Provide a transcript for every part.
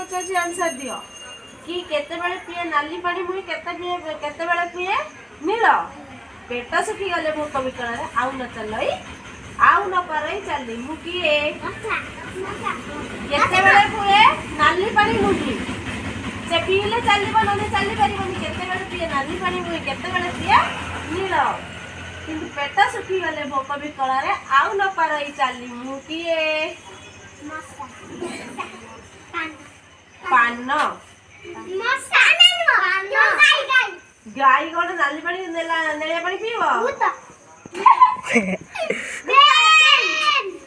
पचार answer दियो कि केतेबेले पिए नाली पानी मुई केतेबेले पिए नील पेट सुखी गले भोक विकल आउ न चलई आउ न करई चली मु किए केतेबेले पिए नाली पानी मुई से पीले चलबो नने चली परिबनी केतेबेले पिए नाली पानी मुई केतेबेले पिए नील किंतु पेट सुखी गले भोक विकल आउ न करई चली मु किए पान गाई गोटे नाली पानी नेलिया पानी पीबो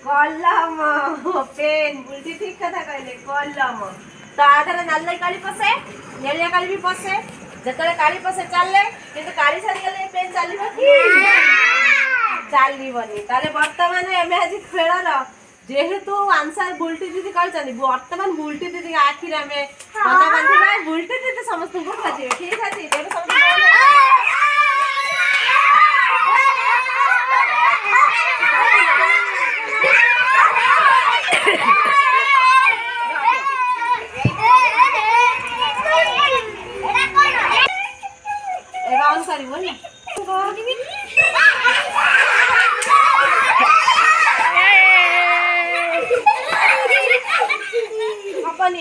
कलम पेन बुल्टी ठीक कथा कहले कलम तो आधार नाली काली पसे नेलिया काली भी पसे जतले काली पसे चलले किंतु काली सारी गले पेन चलिबो कि चलिबोनी ताले वर्तमान एमे आज खेलर जेहेतु आंसर बुल्टी दीदी कहते बर्तमान बुल्टी दीदी आखिर आम पता बांधा बुल्टी दीदी समस्त को खोजे ठीक अच्छे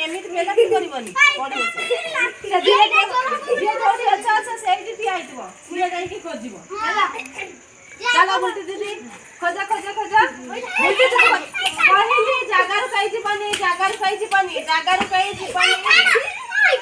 एमित मेला की करबनी पड़ियो से जे जोडी अच्छा अच्छा सेही दिया आइतबो सिया जाई की खोजिबो हैला चलो बुल्टी दीदी खोजा खोजा खोजा बुल्टी दीदी कहली जागार कई जीवनी जागार कई जीवनी जागार कई जीवनी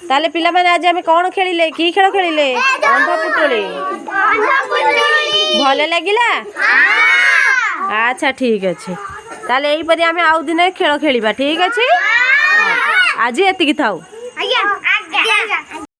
ताले पिला माने आज हम कौन खेलिले की खेल खेलिले अंधा पुटुली भले लागिला अच्छा ठीक अच्छे ताले एही परी हम आउ दिन खेल खेलिबा ठीक अच्छे आज एतिकी थाउ।